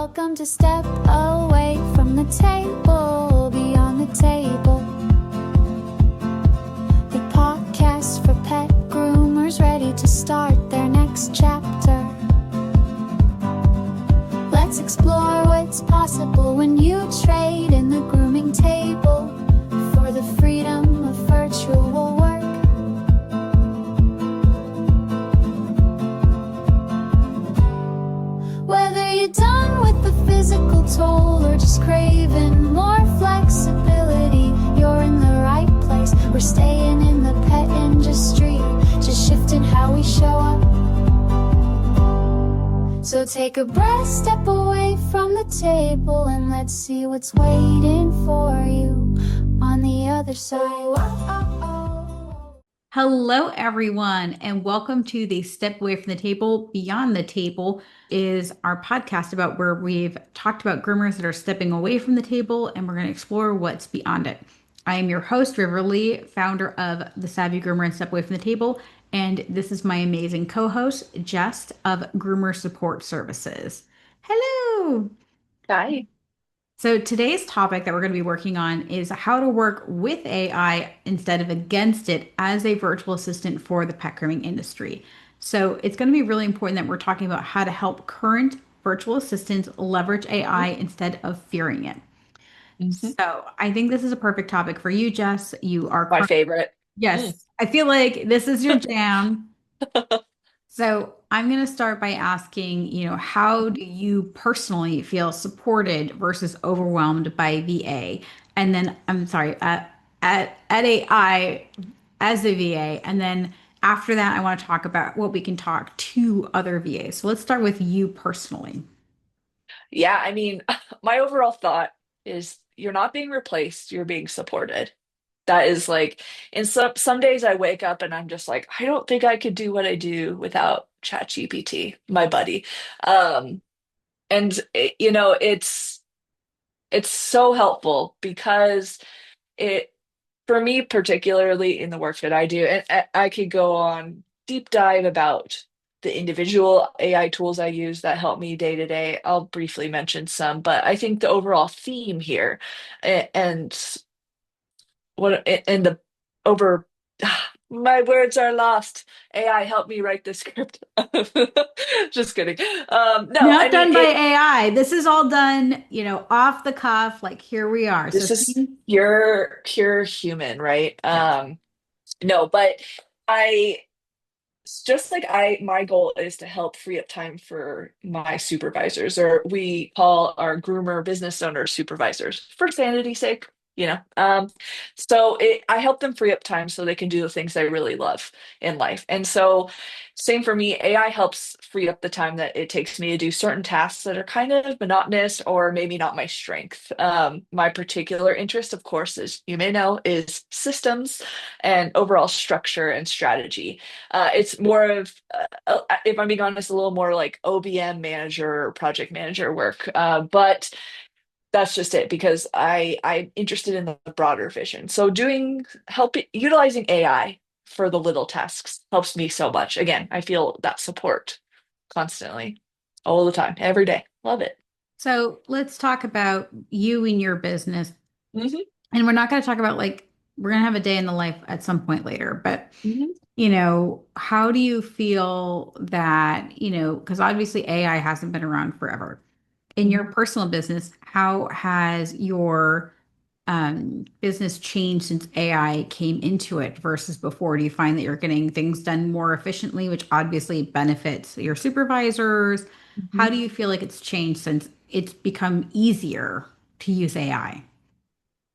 Welcome to Step Away from the Table, Beyond the Table. The podcast for pet groomers ready to start their next chapter. Let's explore what's possible when you trade in the grooming table for the freedom of virtual work. Whether you're done with the physical toll or just craving more flexibility, you're in the right place. We're staying in the pet industry, just shifting how we show up. So take a breath, step away from the table, and let's see what's waiting for you on the other side. Hello, everyone, and welcome to the Step Away from the Table, Beyond the Table is our podcast about where we've talked about groomers that are stepping away from the table, and we're going to explore what's beyond it. I am your host, River Lee, founder of The Savvy Groomer and Step Away from the Table, and this is my amazing co-host, Jess of Groomer Support Services. Hello! Hi. So today's topic that we're going to be working on is how to work with AI instead of against it as a virtual assistant for the pet grooming industry. So it's going to be really important that we're talking about how to help current virtual assistants leverage AI instead of fearing it. Mhm. So I think this is a perfect topic for you, Jess. You are My favorite. Mm. yes, I feel like this is your jam. So I'm going to start by asking, how do you personally feel supported versus overwhelmed by VA? And then I'm sorry, at AI as a VA. And then after that, I want to talk about what we can talk to other VAs. So let's start with you personally. Yeah, I mean, my overall thought is you're not being replaced, you're being supported. That is like, in some days I wake up and I'm just like, I don't think I could do what I do without ChatGPT, my buddy. Um, and it's so helpful because it for me particularly in the work that I do, and I could go on deep dive about the individual AI tools I use that help me day to day. I'll briefly mention some, but I think the overall theme here and what and the over my words are lost. AI help me write this script. Just kidding. No, I Not mean done by it. AI. This is all done, off the cuff. Like here we are. So This is see, pure human, right? yes. No, but I just like my goal is to help free up time for my supervisors, or we call our groomer business owner supervisors for sanity's sake, you know. I help them free up time so they can do the things they really love in life. And so same for me, AI helps free up the time that it takes me to do certain tasks that are kind of monotonous or maybe not my strength. My particular interest, of course, as you may know, is systems and overall structure and strategy. It's more of, if I'm being honest, a little more like OBM manager or project manager work. But that's just it because I'm interested in the broader vision. So utilizing AI for the little tasks helps me so much. Again, I feel that support constantly, all the time, every day. Love it. So let's talk about you and your business. Hmm. And we're not going to talk about like, we're going to have a day in the life at some point later, but Hmm. how do you feel that, because obviously AI hasn't been around forever. In your personal business, how has your business changed since AI came into it versus before? Do you find that you're getting things done more efficiently, which obviously benefits your supervisors? How Hmm. do you feel like it's changed since it's become easier to use AI?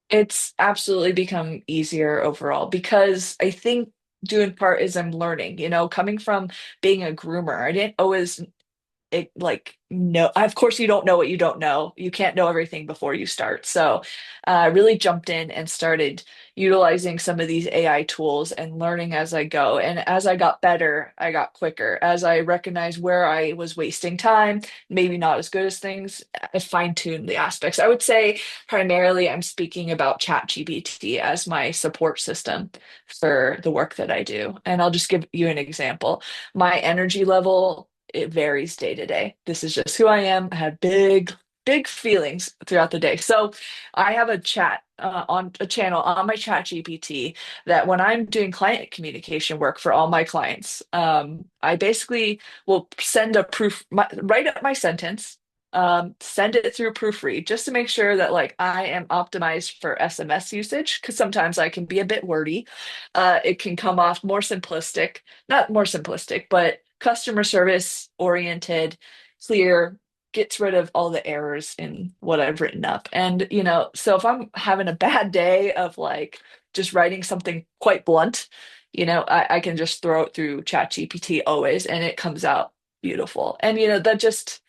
It's absolutely become easier overall because I think due in part is I'm learning, coming from being a groomer. I didn't always like no, of course you don't know what you don't know. You can't know everything before you start. So I really jumped in and started utilizing some of these AI tools and learning as I go. And as I got better, I got quicker. As I recognized where I was wasting time, maybe not as good as things, I fine-tuned the aspects. I would say primarily I'm speaking about ChatGPT as my support system for the work that I do. And I'll just give you an example. My energy level it varies day to day. This is just who I am. I have big feelings throughout the day. So I have a chat on a channel on my chat GPT that when I'm doing client communication work for all my clients, I basically will send a write up my sentence, send it through proofread just to make sure that like I am optimized for SMS usage because sometimes I can be a bit wordy. It can come off more simplistic, not more simplistic, but customer service oriented, clear, gets rid of all the errors in what I've written up. And, so if I'm having a bad day of like just writing something quite blunt, I can just throw it through ChatGPT always and it comes out beautiful. And, that just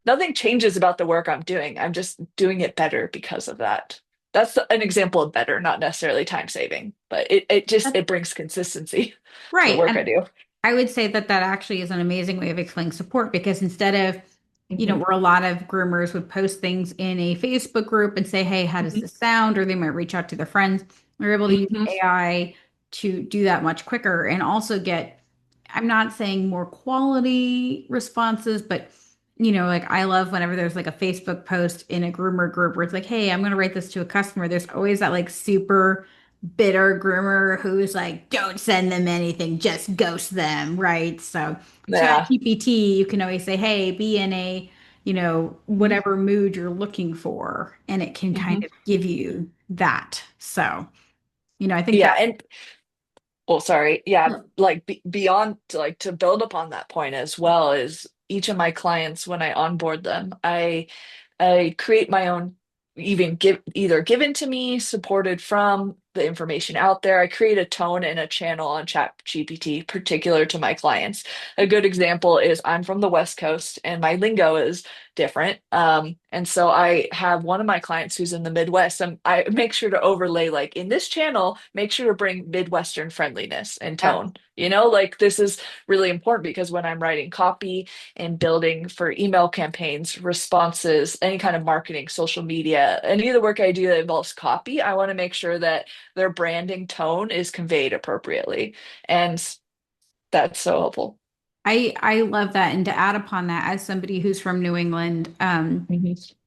nothing changes about the work I'm doing. I'm just doing it better because of that. That's an example of better, not necessarily time saving, but it brings consistency to the Right. work I And do. I would say that that actually is an amazing way of explaining support because instead of, Hmm. where a lot of groomers would post things in a Facebook group and say, hey, how does Hmm. this sound? Or they might reach out to their friends. They're able to use Hmm. AI to do that much quicker and also get, I'm not saying more quality responses, but like I love whenever there's like a Facebook post in a groomer group where it's like, hey, I'm going to write this to a customer. There's always that like super bitter groomer who's like, don't send them anything, just ghost them, right? So Yeah. ChatGPT, you can always say, hey, be in a, Hmm. whatever mood you're looking for, and it can kind Hmm. of give you that. So, I think Yeah, that, and well, sorry. Yeah, like beyond like to build upon that point as well is each of my clients when I onboard them, I create my own, even give either given to me, supported from the information out there. I create a tone and a channel on ChatGPT particular to my clients. A good example is I'm from the West Coast and my lingo is different. And so I have one of my clients who's in the Midwest, and I make sure to overlay like in this channel, make sure to bring Midwestern friendliness and yeah. tone. Like this is really important because when I'm writing copy and building for email campaigns, responses, any kind of marketing, social media, any of the work I do that involves copy, I want to make sure that their branding tone is conveyed appropriately. And that's so helpful. I love that. And to add upon that, as somebody who's from New England, Hmm.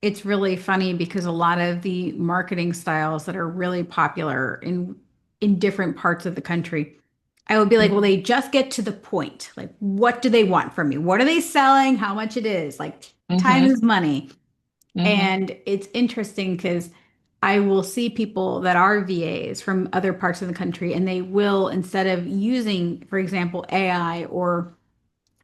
it's really funny because a lot of the marketing styles that are really popular in different parts of the country, I would be like, well, Hmm. they just get to the point. Like, what do they want from me? What are they selling? How much it is? Like, time Hmm. is money. Hmm. And it's interesting because I will see people that are VAs from other parts of the country, and they will, instead of using, for example, AI or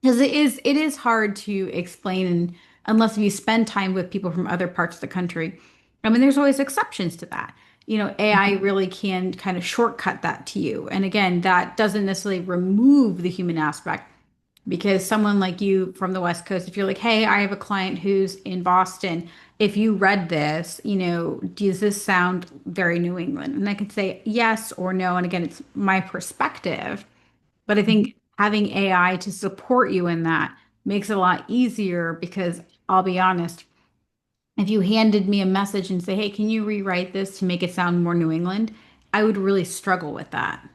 because it is hard to explain unless you spend time with people from other parts of the country. I mean, there's always exceptions to that. AI Hmm. really can kind of shortcut that to you. And again, that doesn't necessarily remove the human aspect because someone like you from the West Coast, if you're like, hey, I have a client who's in Boston. If you read this, does this sound very New England? And I could say yes or no. And again, it's my perspective. But I Hmm. think having AI to support you in that makes it a lot easier because I'll be honest, if you handed me a message and say, "Hey, can you rewrite this to make it sound more New England?" I would really struggle with that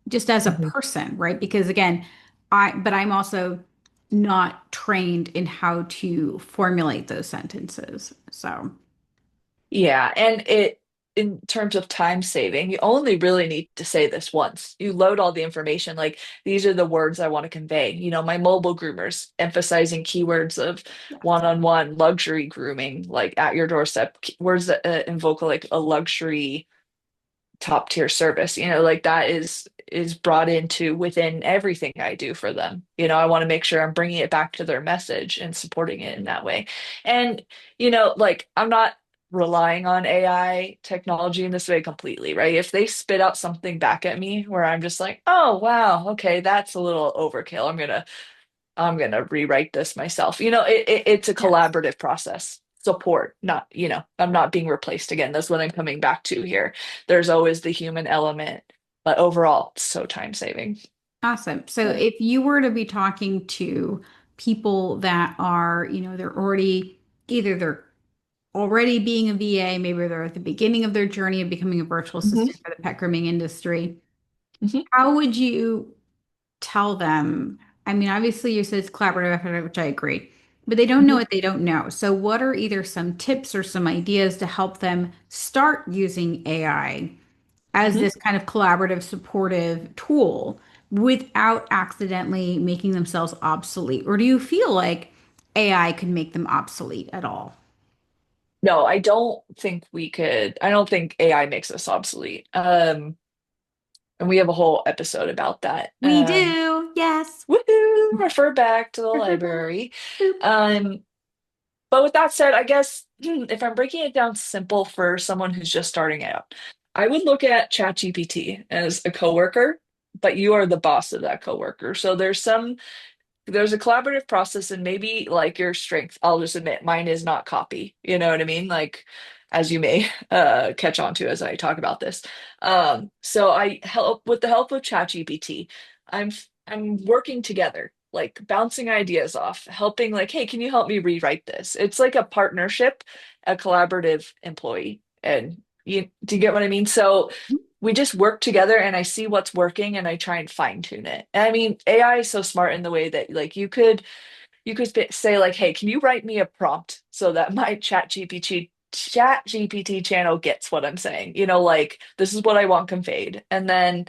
just as a Hmm. person, right? Because again, I'm also not trained in how to formulate those sentences. So, Yeah, and in terms of time saving, you only really need to say this once. You load all the information, like these are the words I want to convey. My mobile groomers emphasizing keywords of yes. one-on-one luxury grooming, like at your doorstep, words that invoke like a luxury top tier service, like that is brought into within everything I do for them. I want to make sure I'm bringing it back to their message and supporting it in that way. And like I'm not relying on AI technology in this way completely, right? If they spit out something back at me where I'm just like, "Oh, wow, okay, that's a little overkill. I'm gonna rewrite this myself." It's a Yes. collaborative process. Support, not, I'm not being replaced again. That's what I'm coming back to here. There's always the human element, but overall, it's so time saving. Awesome. So Yeah. if you were to be talking to people that are, they're already being a VA, maybe they're at the beginning of their journey of becoming a virtual Hmm. assistant for the pet grooming industry, Hmm. how would you tell them? I mean, obviously you said it's collaborative effort, which I agree, but they don't know Mhm. what they don't know. So what are either some tips or some ideas to help them start using AI as Mhm. this kind of collaborative, supportive tool without accidentally making themselves obsolete? Or do you feel like AI could make them obsolete at all? No, I don't think we could. I don't think AI makes us obsolete. And we have a whole episode about that. We do. Yes. Woohoo! Refer back to the Refer back. library. Boop. Um, but with that said, I guess if I'm breaking it down simple for someone who's just starting out, I would look at ChatGPT as a coworker, but you are the boss of that coworker. So there's a collaborative process, and maybe like your strength, I'll just admit mine is not copy. You know what I mean? Like, as you may catch on to as I talk about this. So I help with the help of ChatGPT. I'm I'm working together, like bouncing ideas off, helping like, hey, can you help me rewrite this? It's like a partnership, a collaborative employee. And do you get what I mean? So we just work together and I see what's working and I try and fine tune it. And I mean, AI is so smart in the way that like you could say like, "Hey, can you write me a prompt so that my chat GPT channel gets what I'm saying?" Like this is what I want conveyed. And then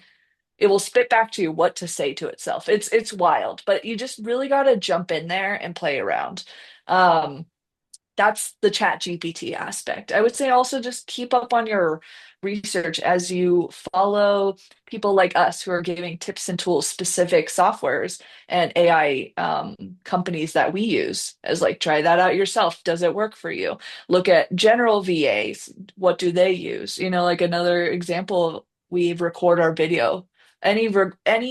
it will spit back to you what to say to itself. It's wild, but you just really got to jump in there and play around. Um that's the chat GPT aspect. I would say also just keep up on your research as you follow people like us who are giving tips and tools, specific softwares and AI companies that we use, as like try that out yourself. Does it work for you? Look at general VAs. What do they use? Like another example, we record our video. Any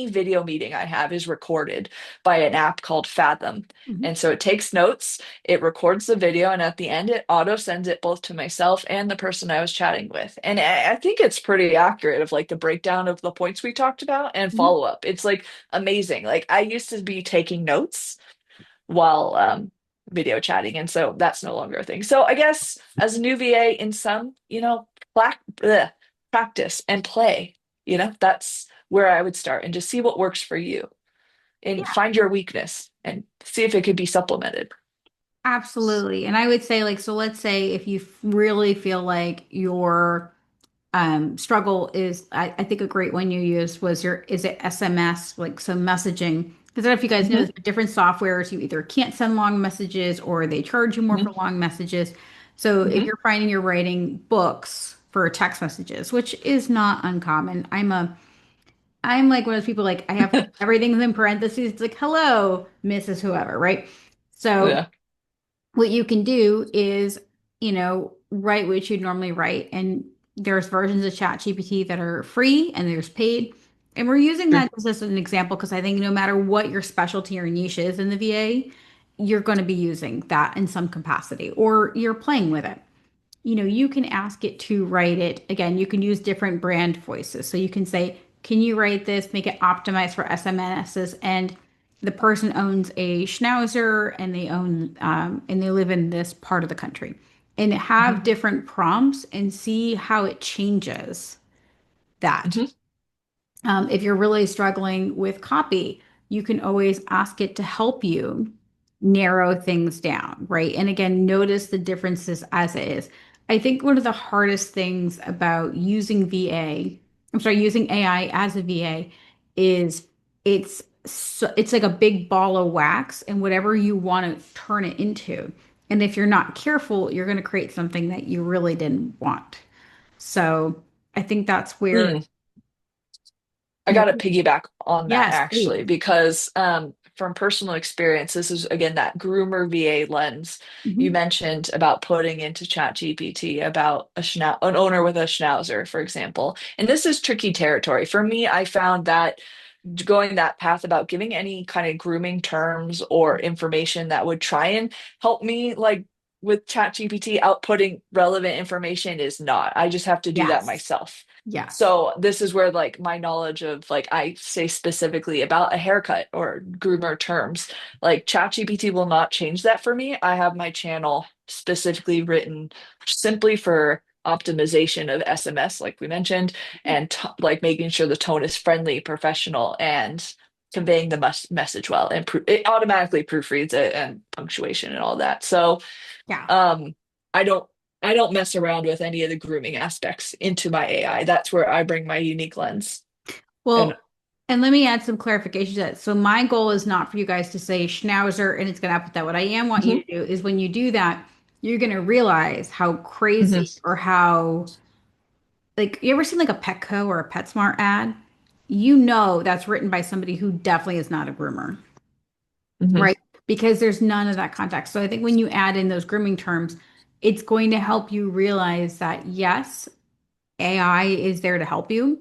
video meeting I have is recorded by an app called Fathom. Mhm. And so it takes notes, it records the video, and at the end, it auto sends it both to myself and the person I was chatting with. And I think it's pretty accurate of like the breakdown of the points we talked about and Mhm. follow up. It's like amazing. Like I used to be taking notes while video chatting, and so that's no longer a thing. So I guess as a new VA, in some, practice and play. That's where I would start and just see what works for you and find your weakness and see if it could be supplemented. Absolutely. And I would say, like, so let's say if you really feel like your struggle is, I think a great one you used was is it SMS, like some messaging? Because I don't know if you guys know Hmm. this, but different softwares, you either can't send long messages or they charge you more Hmm. for long messages. So if Hmm. you're finding you're writing books for text messages, which is not uncommon, I'm like one of those people like I have everything's in parentheses. It's like, hello, Mrs. Whoever, right? So Yeah. what you can do is, write what you'd normally write. And there's versions of ChatGPT that are free and there's paid. And we're using Sure. that just as an example because I think no matter what your specialty or niche is in the VA, you're going to be using that in some capacity or you're playing with it. You can ask it to write it. Again, you can use different brand voices. So you can say, can you write this, make it optimized for SMSs? And the person owns a schnauzer and and they live in this part of the country. And Hmm. have different prompts and see how it changes that. Hmm. If you're really struggling with copy, you can always ask it to help you narrow things down, right? And again, notice the differences as it is. I think one of the hardest things about using AI as a VA is it's like a big ball of wax and whatever you want to turn it into. And if you're not careful, you're going to create something that you really didn't want. So I think that's where, Mm. I you got to know, piggyback on that yes, please. actually, because from personal experience, this is again that groomer VA lens you Mhm. mentioned about putting into ChatGPT about an owner with a schnauzer, for example. And this is tricky territory. For me, I found that going that path about giving any kind of grooming terms or information that would try and help me like with ChatGPT outputting relevant information is not. I just have to do that Yes. myself. Yes. So this is where like my knowledge of like I say specifically about a haircut or groomer terms, like ChatGPT will not change that for me. I have my channel specifically written simply for optimization of SMS, like we mentioned, and like making sure the tone is friendly, professional, and conveying the message well, and it automatically proofreads it and punctuation and all that. So Yeah. um, I don't I don't mess around with any of the grooming aspects into my AI. That's where I bring my unique lens. And Well, and let me add some clarification to that. So my goal is not for you guys to say schnauzer and it's going to output that. What I am want you Mhm, to do is when you do that, you're going to realize how mhm, crazy or how like you ever seen like a Petco or a PetSmart ad? You know that's written by somebody who definitely is not a groomer, mhm, right? Because there's none of that context. So I think when you add in those grooming terms, it's going to help you realize that yes, AI is there to help you,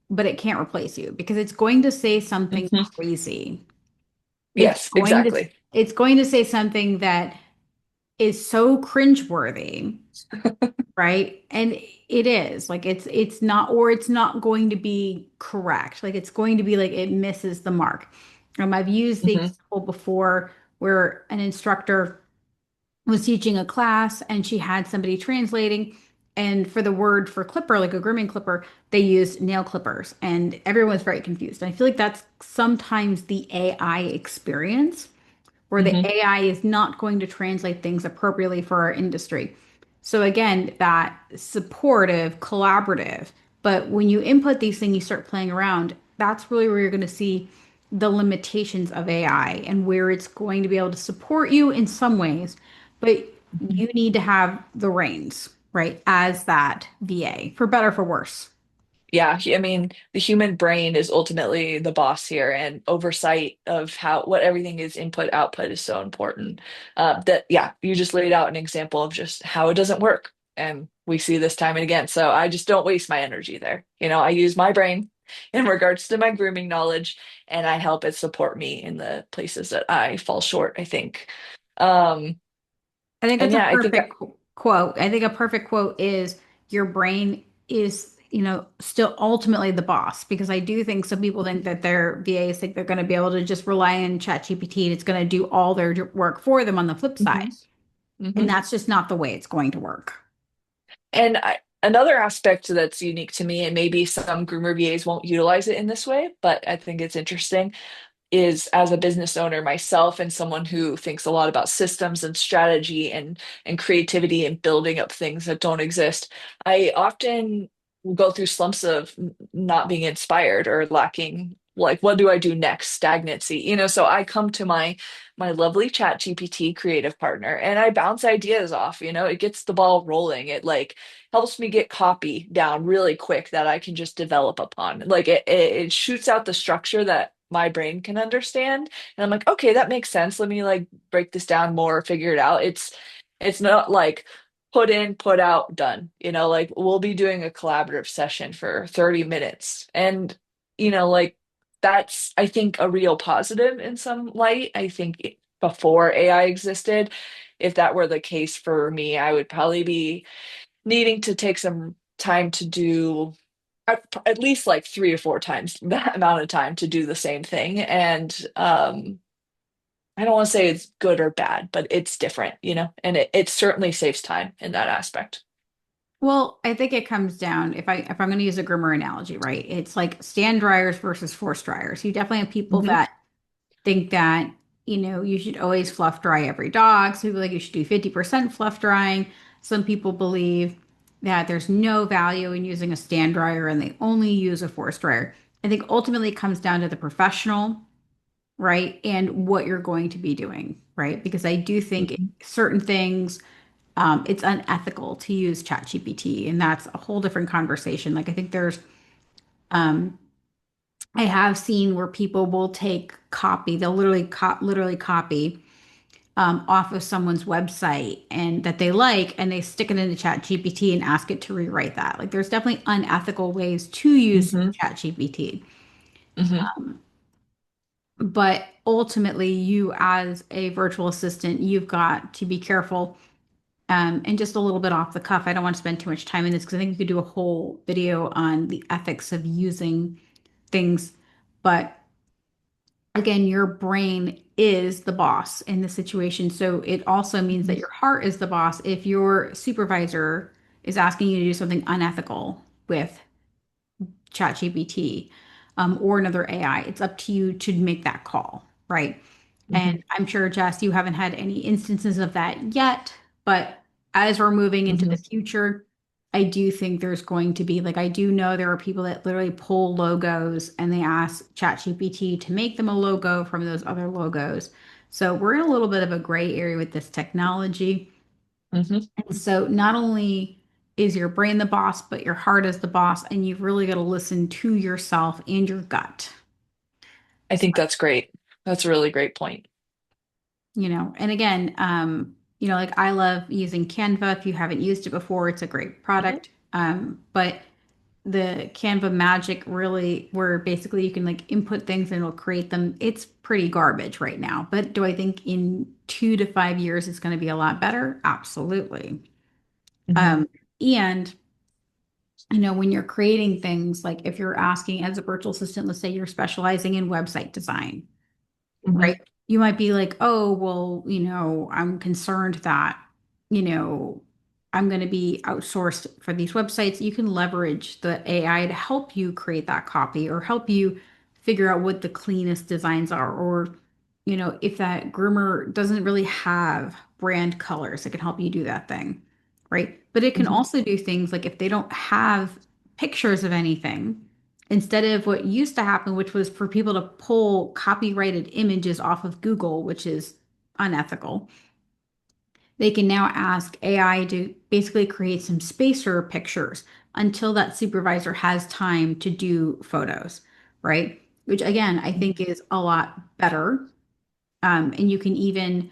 but it can't replace you because it's going to say something mhm. crazy. It's Yes, going to exactly. it's going to say something that is so cringeworthy, right? And it is like it's not or it's not going to be correct. Like it's going to be like it misses the mark. I've used the Hmm. example before where an instructor was teaching a class and she had somebody translating. And for the word for clipper, like a grooming clipper, they used nail clippers. And everyone's very confused. And I feel like that's sometimes the AI experience where the Hmm. AI is not going to translate things appropriately for our industry. So again, that supportive, collaborative, but when you input these things, you start playing around, that's really where you're going to see the limitations of AI and where it's going to be able to support you in some ways, but you need to have the reins, right, as that VA, for better, for worse. Yeah, I mean, the human brain is ultimately the boss here, and oversight of how what everything is input output is so important. That yeah, you just laid out an example of just how it doesn't work, and we see this time and again. So I just don't waste my energy there. I use my brain in regards to my grooming knowledge, and I help it support me in the places that I fall short, I think. Um, I think and that's a yeah, I think perfect quote. I think a perfect quote is your brain is, still ultimately the boss because I do think some people think that their VAs think they're going to be able to just rely on ChatGPT and it's going to do all their work for them on the flip side. Mhm, And mhm. that's just not the way it's going to work. Another aspect that's unique to me, and maybe some groomer VAs won't utilize it in this way, but I think it's interesting, is as a business owner myself and someone who thinks a lot about systems and strategy and creativity and building up things that don't exist. I often will go through slumps of not being inspired or lacking, like, what do I do next? Stagnancy. So I come to my lovely chat GPT creative partner and I bounce ideas off. It gets the ball rolling. It like helps me get copy down really quick that I can just develop upon. Like it shoots out the structure that my brain can understand. And I'm like, okay, that makes sense. Let me like break this down more, figure it out. It's not like put in, put out, done. Like we'll be doing a collaborative session for 30 minutes. And, like that's, I think, a real positive in some light. I think before AI existed, if that were the case for me, I would probably be needing to take some time to do at least like 3 or 4 times that amount of time to do the same thing. And I don't want to say it's good or bad, but it's different, and it certainly saves time in that aspect. Well, I think it comes down if I'm going to use a groomer analogy, right? It's like stand dryers versus force dryers. You definitely have people Hmm. that think that, you should always fluff dry every dog. Some people like you should do 50% fluff drying. Some people believe that there's no value in using a stand dryer and they only use a force dryer. I think ultimately it comes down to the professional, right? And what you're going to be doing, right? Because I do think Hmm. certain things, it's unethical to use ChatGPT, and that's a whole different conversation. Like I think um, I have seen where people will take copy, they'll literally copy off of someone's website and that they like, and they stick it into ChatGPT and ask it to rewrite that. Like there's definitely unethical ways to use Hmm. ChatGPT. Hmm. But ultimately, you as a virtual assistant, you've got to be careful. And just a little bit off the cuff, I don't want to spend too much time in this because I think you could do a whole video on the ethics of using things. But again, your brain is the boss in the situation. So it also means that your heart is the boss if your supervisor is asking you to do something unethical with ChatGPT. or another AI. It's up to you to make that call, right? Hmm. And I'm sure, Jess, you haven't had any instances of that yet, but as we're moving into Hmm. the future, I do think there's going to be like I do know there are people that literally pull logos and they ask ChatGPT to make them a logo from those other logos. So we're in a little bit of a gray area with this technology. Hmm. And so not only is your brain the boss, but your heart is the boss, and you've really got to listen to yourself and your gut. I think that's great. That's a really great point. And again, like I love using Canva. If you haven't used it before, it's a great Hmm. product. But the Canva magic really, where basically you can like input things and it'll create them, it's pretty garbage right now. But do I think in 2 to 5 years it's going to be a lot better? Absolutely. Hmm. And when you're creating things, like if you're asking as a virtual assistant, let's say you're specializing in website design, Hmm. right? You might be like, oh, well, I'm concerned that, you know, I'm going to be outsourced for these websites. You can leverage the AI to help you create that copy or help you figure out what the cleanest designs are. Or, if that groomer doesn't really have brand colors, it can help you do that thing, right? But it can Hmm. also do things like if they don't have pictures of anything, instead of what used to happen, which was for people to pull copyrighted images off of Google, which is unethical, they can now ask AI to basically create some spacer pictures until that supervisor has time to do photos, right? Which again, I think is a lot better. And you can even,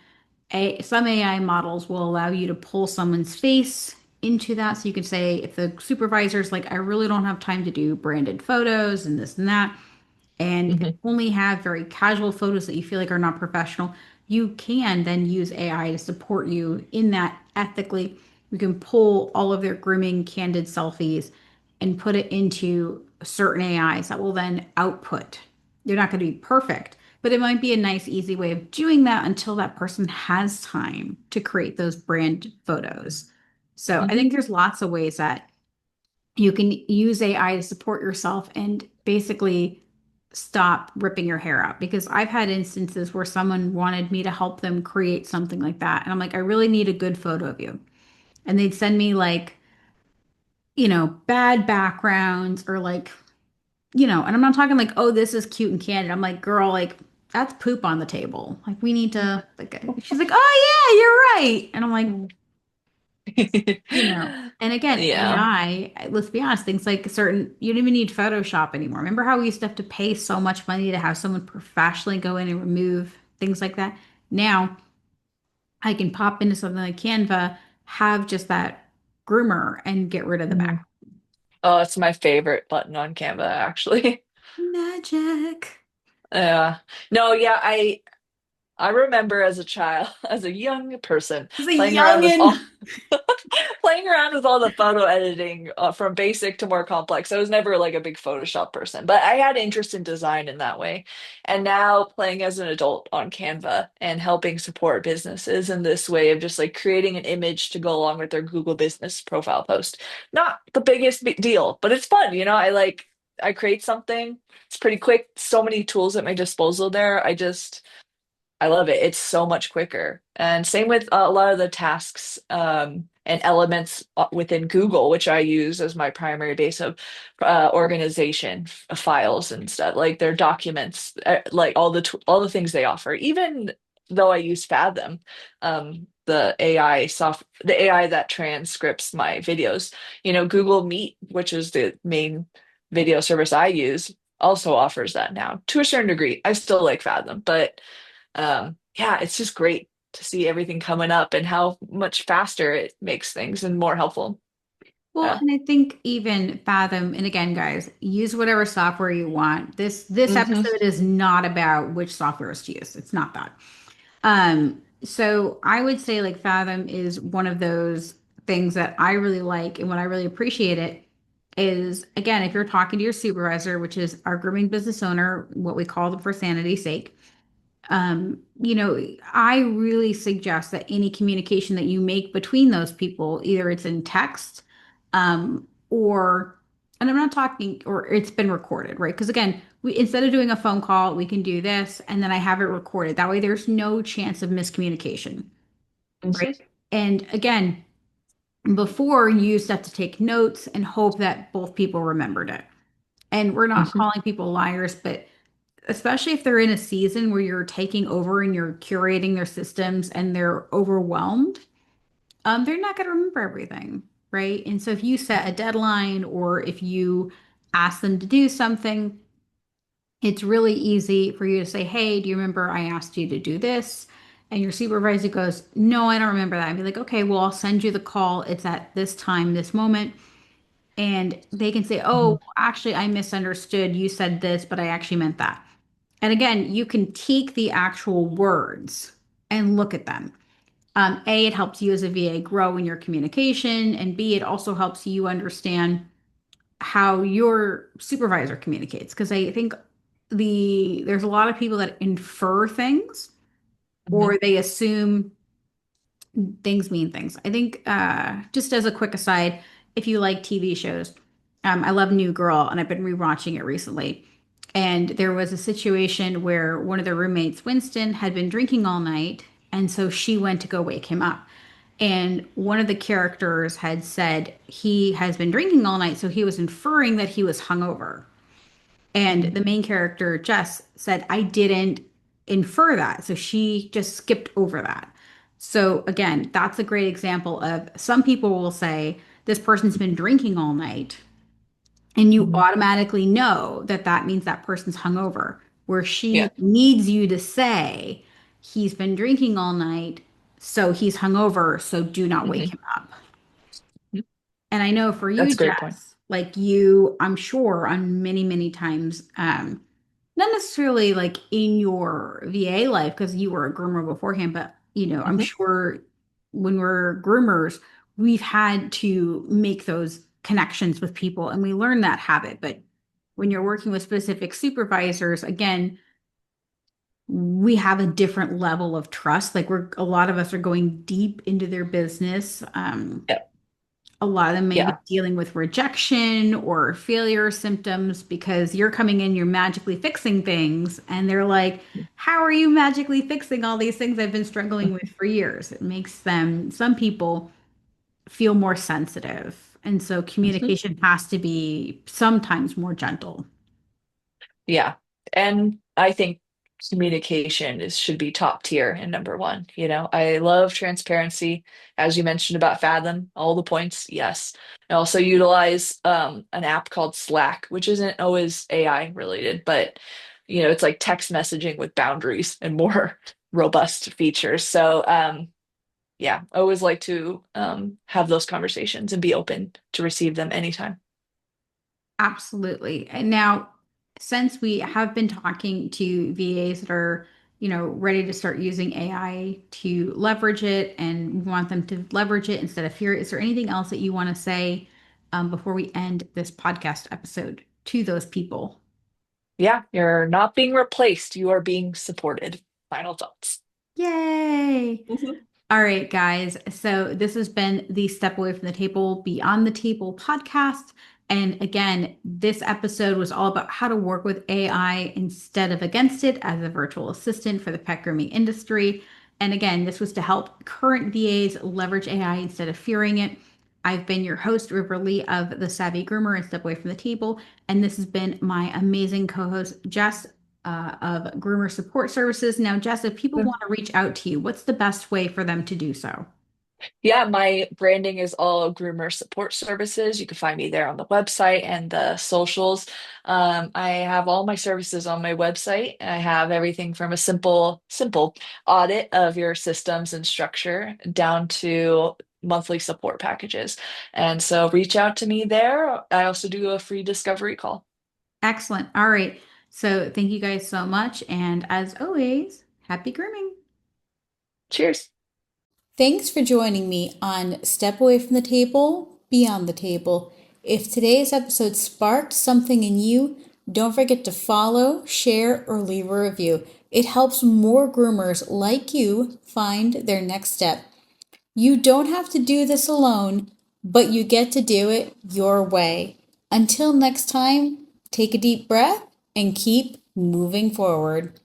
some AI models will allow you to pull someone's face into that. So you can say, if the supervisor's like, I really don't have time to do branded photos and this and that, and Hmm. only have very casual photos that you feel like are not professional, you can then use AI to support you in that ethically. You can pull all of their grooming candid selfies and put it into certain AIs that will then output. They're not going to be perfect, but it might be a nice, easy way of doing that until that person has time to create those brand photos. So I Hmm. think there's lots of ways that you can use AI to support yourself and basically stop ripping your hair out. Because I've had instances where someone wanted me to help them create something like that. And I'm like, I really need a good photo of you. And they'd send me like, bad backgrounds or like, and I'm not talking like, oh, this is cute and candid. I'm like, girl, like, that's poop on the table. Like, we need to, like, she's like, oh, yeah, you're right. And I'm like, and again, Yeah. AI, let's be honest, things like certain, you don't even need Photoshop anymore. Remember how we used to have to pay so much money to have someone professionally go in and remove things like that? Now I can pop into something like Canva, have just that groomer and get rid of the Hmm. back. Oh, it's my favorite button on Canva, actually. Magic. Yeah. No, yeah, I remember as a child, as a young person, As a playing around with all youngin'. playing around with all the photo editing from basic to more complex. I was never like a big Photoshop person, but I had interest in design in that way. And now playing as an adult on Canva and helping support businesses in this way of just like creating an image to go along with their Google business profile post. Not the biggest big deal, but it's fun, I create something. It's pretty quick. So many tools at my disposal there. I love it. It's so much quicker. And same with a lot of the tasks and elements within Google, which I use as my primary base of organization of files and stuff, like their documents, like all the things they offer. Even though I use Fathom, the AI that transcripts my videos, Google Meet, which is the main video service I use, also offers that now to a certain degree. I still like Fathom, but yeah, it's just great to see everything coming up and how much faster it makes things and more helpful. Well, Yeah. and I think even Fathom, and again, guys, use whatever software you want. This Hmm. episode is not about which software is to use. It's not that. So I would say like Fathom is one of those things that I really like, and what I really appreciate it is again, if you're talking to your supervisor, which is our grooming business owner, what we call them for sanity's sake, I really suggest that any communication that you make between those people, either it's in text, or And I'm not talking, or it's been recorded, right? Because again, we instead of doing a phone call, we can do this, and then I have it recorded. That way, there's no chance of miscommunication, right? Hmm. And again, before you used to have to take notes and hope that both people remembered it. And we're not Hmm. calling people liars, but especially if they're in a season where you're taking over and you're curating their systems and they're overwhelmed, they're not going to remember everything, right? And so if you set a deadline or if you ask them to do something, it's really easy for you to say, "Hey, do you remember I asked you to do this?" And your supervisor goes, "No, I don't remember that." I'd be like, "Okay, well, I'll send you the call. It's at this time, this moment." And they can say, Hmm. "Oh, actually, I misunderstood. You said this, but I actually meant that." And again, you can take the actual words and look at them. A, it helps you as a VA grow in your communication, and B, it also helps you understand how your supervisor communicates. Because I think there's a lot of people that infer things Hmm. or they assume things mean things. I think just as a quick aside, if you like TV shows, I love New Girl, and I've been rewatching it recently. And there was a situation where one of the roommates, Winston, had been drinking all night, and so she went to go wake him up. And one of the characters had said he has been drinking all night, so he was inferring that he was hungover. And Hmm. the main character, Jess, said, I didn't infer that. So she just skipped over that. So again, that's a great example of some people will say, this person's been drinking all night. And you Hmm. automatically know that that means that person's hungover, where Yeah. she needs you to say, he's been drinking all night, so he's hungover, so do not wake Hmm. him up. And I know for That's you, a great point. Jess, like you, I'm sure on many, many times, not necessarily like in your VA life because you were a groomer beforehand, but I'm Hmm. sure when we're groomers, we've had to make those connections with people and we learn that habit. But when you're working with specific supervisors, again, we have a different level of trust. Like a lot of us are going deep into their business. Yeah. A lot of them may be Yeah. dealing with rejection or failure symptoms because you're coming in, you're magically fixing things. And they're like, how are you magically fixing all these things I've been struggling with for years? It makes some people feel more sensitive. And so Hmm. communication has to be sometimes more gentle. Yeah. And I think communication is should be top tier and number one. I love transparency, as you mentioned about Fathom, all the points. Yes. I also utilize an app called Slack, which isn't always AI related, but it's like text messaging with boundaries and more robust features. So yeah, I always like to have those conversations and be open to receive them anytime. Absolutely. And now, since we have been talking to VAs that are, ready to start using AI to leverage it and we want them to leverage it instead of fear, is there anything else that you want to say before we end this podcast episode to those people? Yeah, you're not being replaced, you are being supported. Final thoughts. Yay! Mhm. All right, guys. So this has been the Step Away from the Table, Beyond the Table podcast. And again, this episode was all about how to work with AI instead of against it as a virtual assistant for the pet grooming industry. And again, this was to help current VAs leverage AI instead of fearing it. I've been your host, River Lee of The Savvy Groomer and Step Away from the Table. And this has been my amazing co host, Jess of Groomer Support Services. Now, Jess, if people want to reach out to you, what's the best way for them to do so? Yeah, my branding is all Groomer Support Services. You can find me there on the website and the socials. I have all my services on my website. I have everything from a simple audit of your systems and structure down to monthly support packages. And so reach out to me there. I also do a free discovery call. Excellent. All right. So, thank you guys so much. And as always, happy grooming. Cheers. Thanks for joining me on Step Away from the Table, Beyond the Table. If today's episode sparked something in you, don't forget to follow, share, or leave a review. It helps more groomers like you find their next step. You don't have to do this alone, but you get to do it your way. Until next time, take a deep breath and keep moving forward.